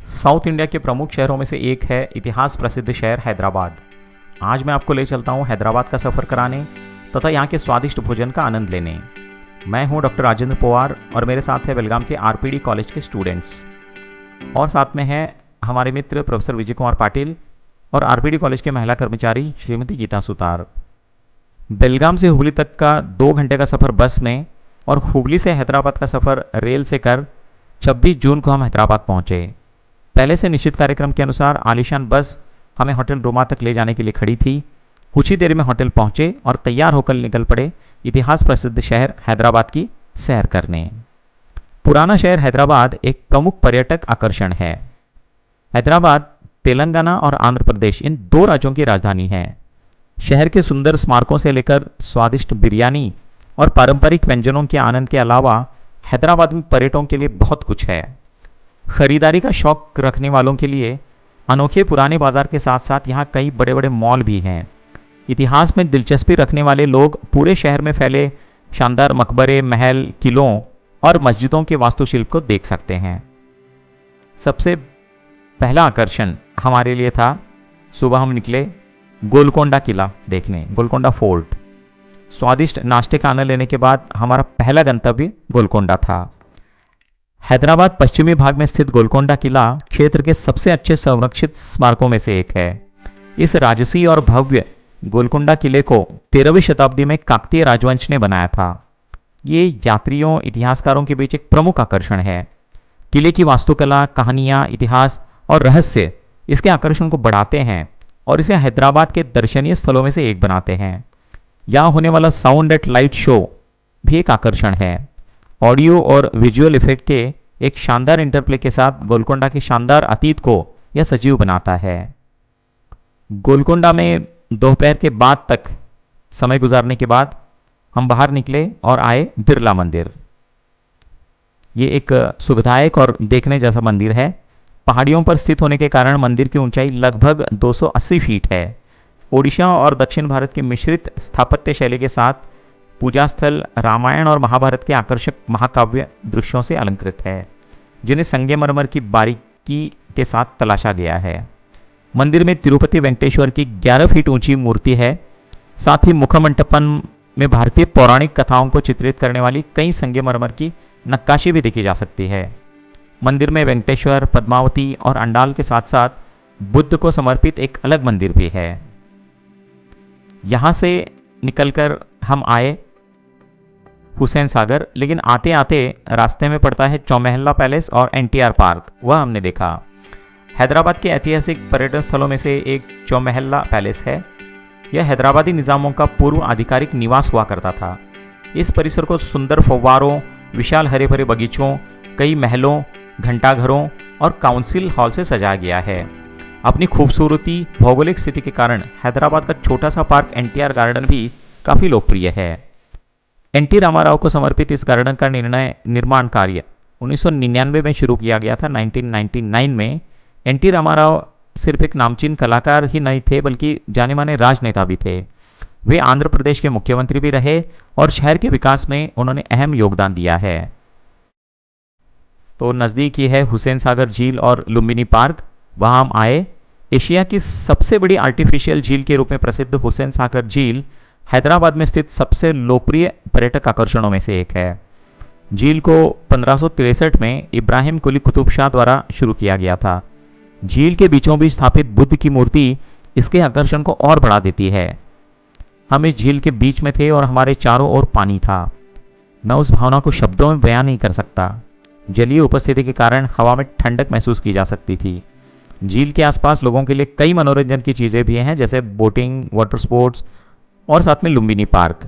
South India के प्रमुख शहरों में से एक है इतिहास प्रसिद्ध शहर हैदराबाद। आज मैं आपको ले चलता हूँ हैदराबाद का सफ़र कराने तथा यहाँ के स्वादिष्ट भोजन का आनंद लेने। मैं हूँ डॉक्टर राजेंद्र पवार और मेरे साथ है बेलगाम के आरपीडी कॉलेज के स्टूडेंट्स और साथ में है हमारे मित्र प्रोफेसर विजय कुमार पाटिल और आरपीडी कॉलेज के महिला कर्मचारी श्रीमती गीता सुतार। बेलगाम से हुबली तक का 2 घंटे का सफ़र बस में और हुबली से हैदराबाद का सफ़र रेल से कर 26 जून को हम हैदराबाद पहुँचे। पहले से निश्चित कार्यक्रम के अनुसार आलीशान बस हमें होटल रोमा तक ले जाने के लिए खड़ी थी। कुछ ही देर में होटल पहुंचे और तैयार होकर निकल पड़े इतिहास प्रसिद्ध शहर हैदराबाद की सैर करने। पुराना शहर हैदराबाद एक प्रमुख पर्यटक आकर्षण है। हैदराबाद तेलंगाना और आंध्र प्रदेश इन 2 राज्यों की राजधानी है। शहर के सुंदर स्मारकों से लेकर स्वादिष्ट बिरयानी और पारंपरिक व्यंजनों के आनंद के अलावा हैदराबाद में पर्यटकों के लिए बहुत कुछ है। खरीदारी का शौक रखने वालों के लिए अनोखे पुराने बाजार के साथ साथ यहाँ कई बड़े बड़े मॉल भी हैं। इतिहास में दिलचस्पी रखने वाले लोग पूरे शहर में फैले शानदार मकबरे, महल, किलों और मस्जिदों के वास्तुशिल्प को देख सकते हैं। सबसे पहला आकर्षण हमारे लिए था, सुबह हम निकले गोलकोंडा किला देखने, गोलकोंडा फोर्ट। स्वादिष्ट नाश्ते का आनंद लेने के बाद हमारा पहला गंतव्य गोलकोंडा था। हैदराबाद पश्चिमी भाग में स्थित गोलकोंडा किला क्षेत्र के सबसे अच्छे संरक्षित स्मारकों में से एक है। इस राजसी और भव्य गोलकोंडा किले को 13वीं शताब्दी में काकतीय राजवंश ने बनाया था। ये यात्रियों, इतिहासकारों के बीच एक प्रमुख आकर्षण है। किले की वास्तुकला, कहानियाँ, इतिहास और रहस्य इसके आकर्षण को बढ़ाते हैं और इसे हैदराबाद के दर्शनीय स्थलों में से एक बनाते हैं। यहाँ होने वाला साउंड एट लाइट शो भी एक आकर्षण है। ऑडियो और विजुअल इफेक्ट के एक शानदार इंटरप्ले के साथ गोलकोंडा के शानदार अतीत को यह सजीव बनाता है। गोलकोंडा में दोपहर के बाद तक समय गुजारने के बाद हम बाहर निकले और आए बिरला मंदिर। ये एक सुविधायक और देखने जैसा मंदिर है। पहाड़ियों पर स्थित होने के कारण मंदिर की ऊंचाई लगभग 280 फीट है। ओडिशा और दक्षिण भारत की मिश्रित स्थापत्य शैली के साथ पूजा स्थल रामायण और महाभारत के आकर्षक महाकाव्य दृश्यों से अलंकृत है, जिन्हें संगमरमर की बारीकी के साथ तलाशा गया है। मंदिर में तिरुपति वेंकटेश्वर की 11 फीट ऊंची मूर्ति है। साथ ही मुखमंडपम में भारतीय पौराणिक कथाओं को चित्रित करने वाली कई संगमरमर की नक्काशी भी देखी जा सकती है। मंदिर में वेंकटेश्वर, पद्मावती और अंडाल के साथ साथ बुद्ध को समर्पित एक अलग मंदिर भी है। यहाँ से निकलकर हम आए हुसैन सागर, लेकिन आते आते रास्ते में पड़ता है चौमहल्ला पैलेस और एनटीआर पार्क, वह हमने देखा। हैदराबाद के ऐतिहासिक पर्यटन स्थलों में से एक चौमहल्ला पैलेस है। यह हैदराबादी निज़ामों का पूर्व आधिकारिक निवास हुआ करता था। इस परिसर को सुंदर फव्वारों, विशाल हरे भरे बगीचों, कई महलों, घंटाघरों और काउंसिल हॉल से सजाया गया है। अपनी खूबसूरती, भौगोलिक स्थिति के कारण हैदराबाद का छोटा सा पार्क एनटीआर गार्डन भी काफ़ी लोकप्रिय है। एनटी रामाराव को समर्पित इस गार्डन का निर्माण कार्य 1999 में शुरू किया गया था। 1999 में एनटी रामाराव सिर्फ एक नामचीन कलाकार ही नहीं थे, बल्कि जाने माने राजनेता भी थे। वे आंध्र प्रदेश के मुख्यमंत्री भी रहे और शहर के विकास में उन्होंने अहम योगदान दिया है। तो नज़दीक ही है हुसैन सागर झील और लुम्बिनी पार्क, वहाँ हम आए। एशिया की सबसे बड़ी आर्टिफिशियल झील के रूप में प्रसिद्ध हुसैन सागर झील हैदराबाद में स्थित सबसे लोकप्रिय पर्यटक आकर्षणों में से एक है। झील को 1563 में इब्राहिम कुली कुतुब शाह द्वारा शुरू किया गया था। झील के बीचों बीच स्थापित बुद्ध की मूर्ति इसके आकर्षण को और बढ़ा देती है। हम इस झील के बीच में थे और हमारे चारों ओर पानी था। मैं उस भावना को शब्दों में बयान नहीं कर सकता। जलीय उपस्थिति के कारण हवा में ठंडक महसूस की जा सकती थी। झील के आसपास लोगों के लिए कई मनोरंजन की चीज़ें भी हैं, जैसे बोटिंग, वाटर स्पोर्ट्स और साथ में लुम्बिनी पार्क।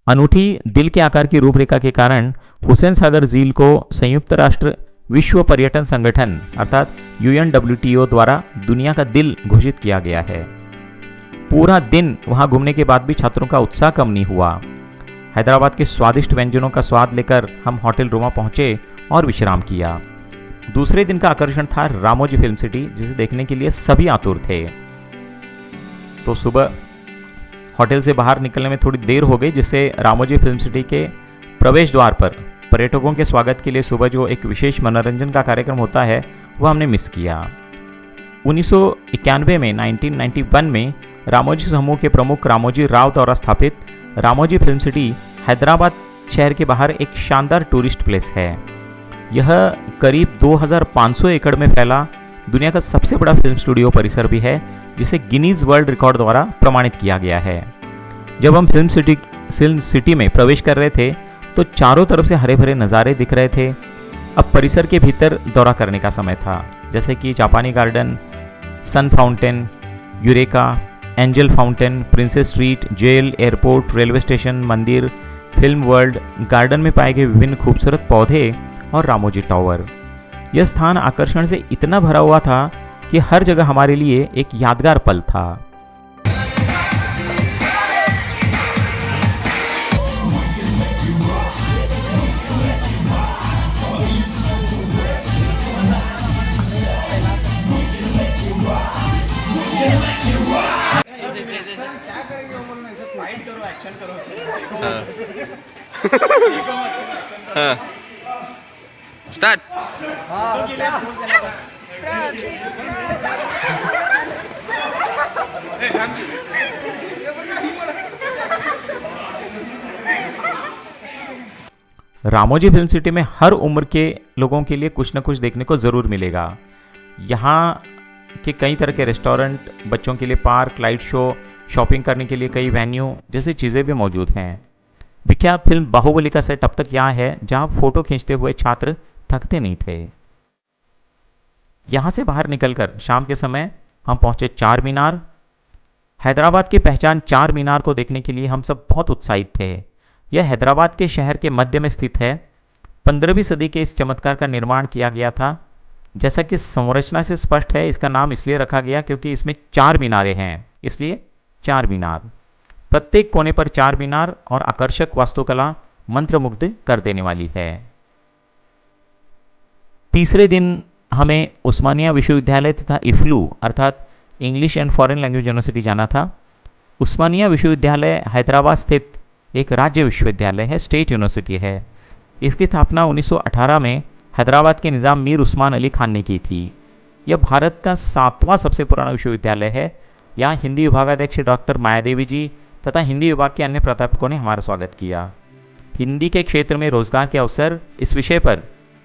अनूठी दिल के आकार की रूपरेखा के कारण हुसैन सागर झील को संयुक्त राष्ट्र विश्व पर्यटन संगठन अर्थात UNWTO द्वारा दुनिया का दिल घोषित किया गया है। पूरा दिन वहां घूमने के बाद भी छात्रों का उत्साह कम नहीं हुआ। हैदराबाद के स्वादिष्ट व्यंजनों का स्वाद लेकर हम होटल रोमा पहुंचे और विश्राम किया। दूसरे दिन का आकर्षण था रामोजी फिल्म सिटी, जिसे देखने के लिए सभी आतुर थे। तो सुबह होटल से बाहर निकलने में थोड़ी देर हो गई, जिससे रामोजी फिल्म सिटी के प्रवेश द्वार पर पर्यटकों के स्वागत के लिए सुबह जो एक विशेष मनोरंजन का कार्यक्रम होता है वह हमने मिस किया। 1991 में 1991 में रामोजी समूह के प्रमुख रामोजी राव द्वारा स्थापित रामोजी फिल्म सिटी हैदराबाद शहर के बाहर एक शानदार टूरिस्ट प्लेस है। यह करीब 2500 एकड़ में फैला दुनिया का सबसे बड़ा फिल्म स्टूडियो परिसर भी है, जिसे गिनीज वर्ल्ड रिकॉर्ड द्वारा प्रमाणित किया गया है। जब हम फिल्म सिटी में प्रवेश कर रहे थे तो चारों तरफ से हरे भरे नज़ारे दिख रहे थे। अब परिसर के भीतर दौरा करने का समय था, जैसे कि जापानी garden, sun fountain, Eureka, angel fountain, princess street, jail, airport, railway station, मंदिर, फिल्म वर्ल्ड, गार्डन में पाए गए विभिन्न खूबसूरत पौधे और रामोजी टावर। यह स्थान आकर्षण से इतना भरा हुआ था कि हर जगह हमारे लिए एक यादगार पल था। स्टार्ट। रामोजी फिल्म सिटी में हर उम्र के लोगों के लिए कुछ न कुछ देखने को ज़रूर मिलेगा। यहाँ के कई तरह के रेस्टोरेंट, बच्चों के लिए पार्क, लाइट शो, शॉपिंग करने के लिए कई वेन्यू जैसी चीज़ें भी मौजूद हैं। विख्यात फिल्म बाहुबली का सेट अब तक यहाँ है, जहाँ फोटो खींचते हुए छात्र थकते नहीं थे। यहाँ से बाहर निकलकर शाम के समय हम पहुँचे चार मीनार। हैदराबाद की पहचान चार मीनार को देखने के लिए हम सब बहुत उत्साहित थे। यह हैदराबाद के शहर के मध्य में स्थित है। 15वीं सदी के इस चमत्कार का निर्माण किया गया था। जैसा कि संरचना से स्पष्ट है, इसका नाम इसलिए रखा गया क्योंकि इसमें चार मीनारें हैं, इसलिए चार मीनार। प्रत्येक कोने पर चार मीनार और आकर्षक वास्तुकला मंत्रमुग्ध कर देने वाली है। तीसरे दिन हमें उस्मानिया विश्वविद्यालय तथा इफ्लू अर्थात English and foreign language university जाना था। उस्मानिया विश्वविद्यालय हैदराबाद स्थित एक राज्य विश्वविद्यालय है, स्टेट यूनिवर्सिटी है। इसकी स्थापना 1918 में हैदराबाद के निज़ाम मीर उस्मान अली खान ने की थी। यह भारत का 7वां सबसे पुराना विश्वविद्यालय है। यहाँ हिंदी विभागाध्यक्ष डॉक्टर मायादेवी जी तथा हिंदी विभाग के अन्य प्राध्यापकों ने हमारा स्वागत किया। हिंदी के क्षेत्र में रोजगार के अवसर, इस विषय पर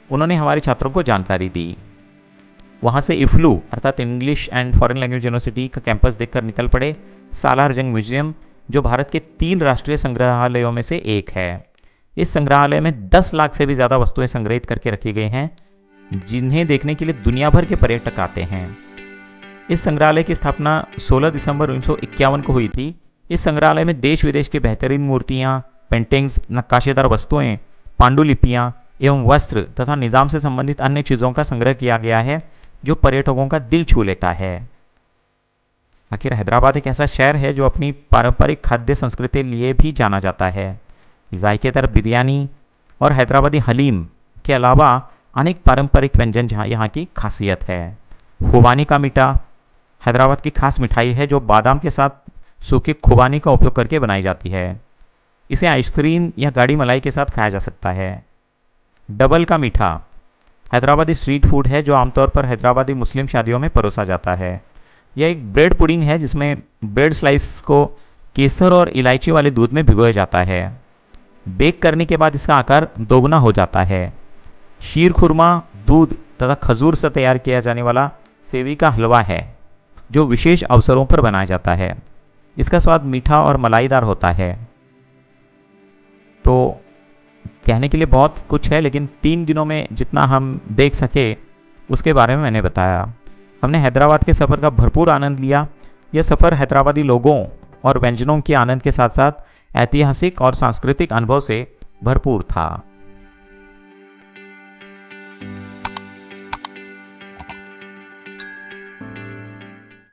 उन्होंने हमारे छात्रों को जानकारी दी। वहाँ से इफ्लू अर्थात English and foreign language university का कैंपस देखकर निकल पड़े सालार जंग म्यूजियम, जो भारत के 3 राष्ट्रीय संग्रहालयों में से एक है। इस संग्रहालय में 10 लाख से भी ज़्यादा वस्तुएं संग्रहित करके रखी गई हैं, जिन्हें देखने के लिए दुनिया भर के पर्यटक आते हैं। इस संग्रहालय की स्थापना 16 दिसंबर 1951 को हुई थी। इस संग्रहालय में देश विदेश की बेहतरीन मूर्तियाँ, पेंटिंग्स, नक्काशीदार वस्तुएं, पांडुलिपियाँ एवं वस्त्र तथा निज़ाम से संबंधित अन्य चीज़ों का संग्रह किया गया है, जो पर्यटकों का दिल छू लेता है। आखिर हैदराबाद एक ऐसा शहर है जो अपनी पारंपरिक खाद्य संस्कृति के लिए भी जाना जाता है। जायकेदार बिरयानी और हैदराबादी हलीम के अलावा अनेक पारंपरिक व्यंजन जहाँ यहाँ की खासियत है। खुबानी का मीठा हैदराबाद की खास मिठाई है, जो बादाम के साथ सूखे खुबानी का उपयोग करके बनाई जाती है। इसे आइसक्रीम या गाढ़ी मलाई के साथ खाया जा सकता है। डबल का मीठा हैदराबादी स्ट्रीट फूड है, जो आमतौर पर हैदराबादी मुस्लिम शादियों में परोसा जाता है। यह एक ब्रेड पुडिंग है, जिसमें ब्रेड स्लाइस को केसर और इलायची वाले दूध में भिगोया जाता है। बेक करने के बाद इसका आकार दोगुना हो जाता है। शीर खुरमा दूध तथा खजूर से तैयार किया जाने वाला सेवी का हलवा है, जो विशेष अवसरों पर बनाया जाता है। इसका स्वाद मीठा और मलाईदार होता है। तो कहने के लिए बहुत कुछ है, लेकिन 3 दिनों में जितना हम देख सके उसके बारे में मैंने बताया। हमने हैदराबाद के सफ़र का भरपूर आनंद लिया। यह सफ़र हैदराबादी लोगों और व्यंजनों के आनंद के साथ साथ ऐतिहासिक और सांस्कृतिक अनुभव से भरपूर था।